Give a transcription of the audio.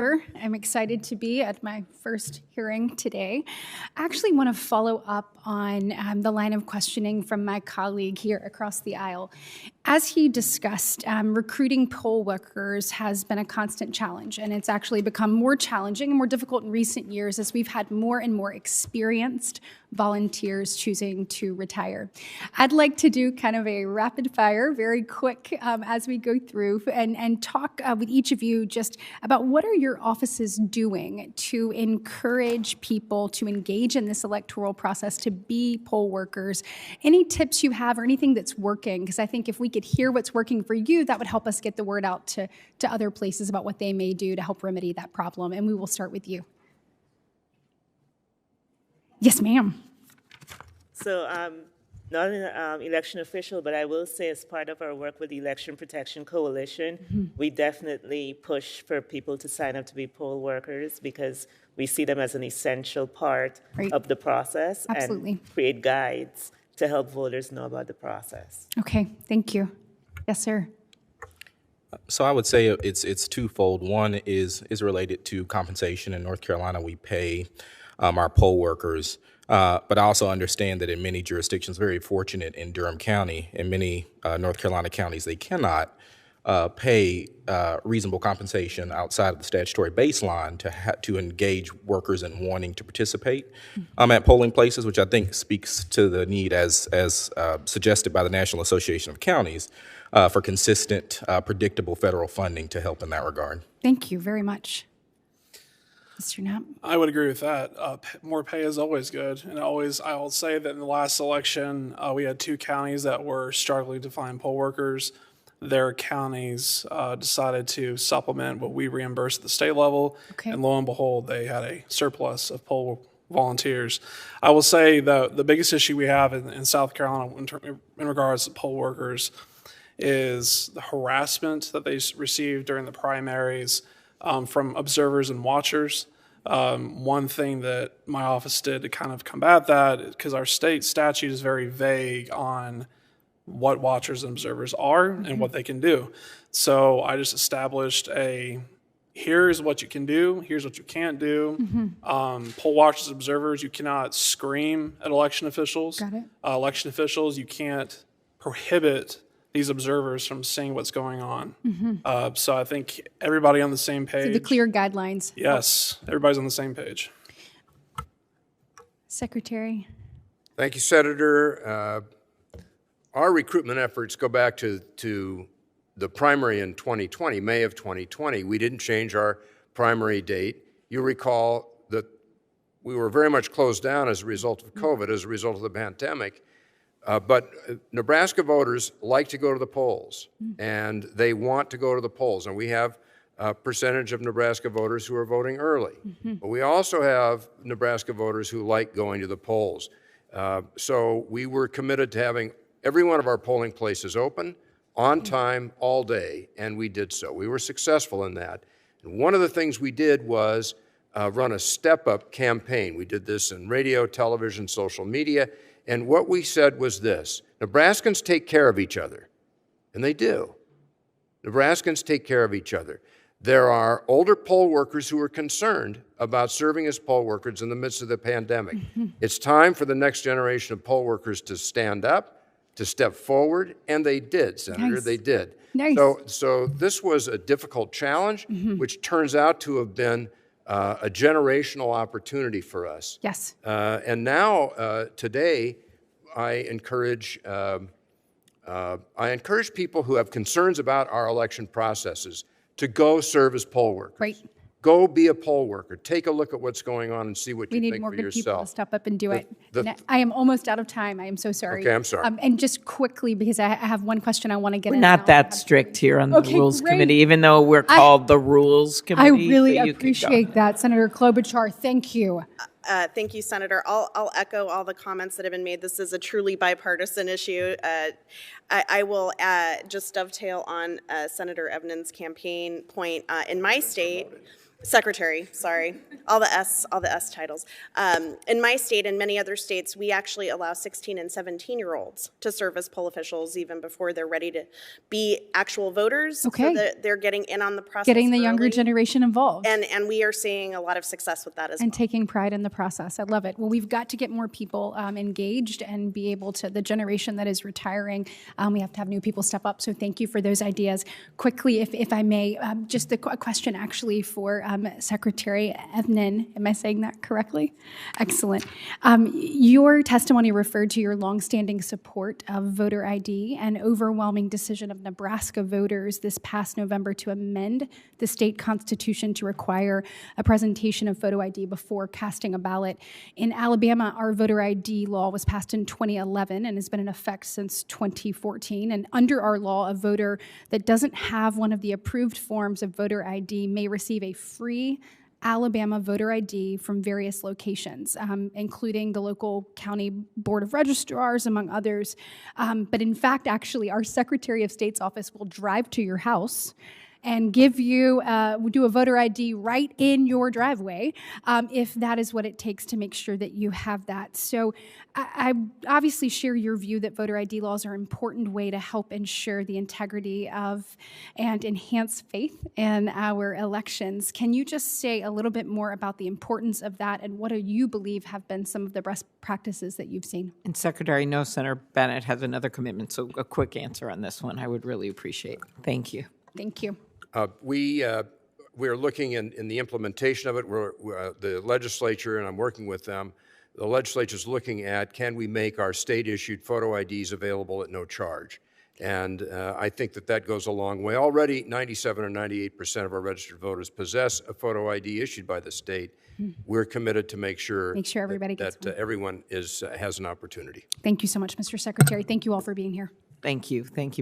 I'm excited to be at my first hearing today. I actually want to follow up on the line of questioning from my colleague here across the aisle. As he discussed, recruiting poll workers has been a constant challenge, and it's actually become more challenging and more difficult in recent years as we've had more and more experienced volunteers choosing to retire. I'd like to do kind of a rapid fire, very quick as we go through and talk with each of you just about what are your offices doing to encourage people to engage in this electoral process, to be poll workers. Any tips you have or anything that's working? Because I think if we could hear what's working for you, that would help us get the word out to other places about what they may do to help remedy that problem. And we will start with you. Yes, ma'am. So not an election official, but I will say as part of our work with the Election Protection Coalition, we definitely push for people to sign up to be poll workers because we see them as an essential part of the process. Absolutely. And create guides to help voters know about the process. Okay, thank you. Yes, sir. So I would say it's twofold. One is related to compensation. In North Carolina, we pay our poll workers, but I also understand that in many jurisdictions, very fortunate in Durham County, in many North Carolina counties, they cannot pay reasonable compensation outside of the statutory baseline to engage workers in wanting to participate at polling places, which I think speaks to the need, as suggested by the National Association of Counties, for consistent, predictable federal funding to help in that regard. Thank you very much. Mr. Knapp? I would agree with that. More pay is always good. And I will say that in the last election, we had 2 counties that were struggling to find poll workers. Their counties decided to supplement what we reimbursed at the state level. Okay. And lo and behold, they had a surplus of poll volunteers. I will say that the biggest issue we have in South Carolina in regards to poll workers is the harassment that they received during the primaries from observers and watchers. One thing that my office did to kind of combat that, because our state statute is very vague on what watchers and observers are and what they can do. So I just established here's what you can do, here's what you can't do. Poll watchers, observers, you cannot scream at election officials. Got it. Election officials, you can't prohibit these observers from seeing what's going on. So I think everybody on the same page. So the clear guidelines. Yes, everybody's on the same page. Secretary. Thank you, Senator. Our recruitment efforts go back to the primary in 2020, May of 2020. We didn't change our primary date. You recall that we were very much closed down as a result of COVID, as a result of the pandemic. But Nebraska voters like to go to the polls, and they want to go to the polls. And we have a percentage of Nebraska voters who are voting early. But we also have Nebraska voters who like going to the polls. So we were committed to having every one of our polling places open, on time, all day, and we did so. We were successful in that. And one of the things we did was run a step-up campaign. We did this in radio, television, social media. And what we said was this: Nebraskans take care of each other, and they do. Nebraskans take care of each other. There are older poll workers who are concerned about serving as poll workers in the midst of the pandemic. It's time for the next generation of poll workers to stand up, to step forward, and they did, Senator, Nice. they did. Nice. So this was a difficult challenge, which turns out to have been a generational opportunity for us. Yes. And now, today, I encourage people who have concerns about our election processes to go serve as poll workers. Right. Go be a poll worker. Take a look at what's going on and see what you We need think more for good people to yourself. step up and do it. I am almost out of time. I am so sorry. Okay, I'm sorry. And just quickly, because I have one question I want to get We're in. not that strict here on the Okay, Rules great. Committee, even though we're called the Rules Committee. I really so you can go. appreciate that, Senator Klobuchar. Thank you. Thank you, Senator. I'll echo all the comments that have been made. This is a truly bipartisan issue. I will just dovetail on Senator Evans' campaign point. In my state, Secretary, sorry, all the S titles. In my state and many other states, we actually allow 16 and 17-year-olds to serve as poll officials even before they're ready to be actual voters. Okay. So that they're getting in on the process Getting the younger early. generation involved. And we are seeing a lot of success with that as And well. taking pride in the process. I love it. Well, we've got to get more people engaged and be able to, the generation that is retiring, we have to have new people step up. So thank you for those ideas. Quickly, if I may, just a question actually for Secretary Evnen. Am I saying that correctly? Excellent. Your testimony referred to your longstanding support of voter ID and overwhelming decision of Nebraska voters this past November to amend the state constitution to require a presentation of photo ID before casting a ballot. In Alabama, our voter ID law was passed in 2011 and has been in effect since 2014. And under our law, a voter that doesn't have one of the approved forms of voter ID may receive a free Alabama voter ID from various locations, including the local county board of registrars, among others. But in fact, actually, our Secretary of State's office will drive to your house and give you, do a voter ID right in your driveway, if that is what it takes to make sure that you have that. So I obviously share your view that voter ID laws are an important way to help ensure the integrity of and enhance faith in our elections. Can you just say a little bit more about the importance of that and what do you believe have been some of the best practices that you've seen? And Secretary, I know Senator Bennett has another commitment, so a quick answer on this one I would really appreciate. Thank you. Thank you. We're looking in the implementation of it. The legislature, and I'm working with them, the legislature's looking at, can we make our state-issued photo IDs available at no charge? And I think that goes a long way. Already, 97 or 98% of our registered voters possess a photo ID issued by the state. We're committed to make sure everybody gets that everyone has an opportunity. Thank you so much, Mr. Secretary. Thank you all for being here. Thank you. Thank you.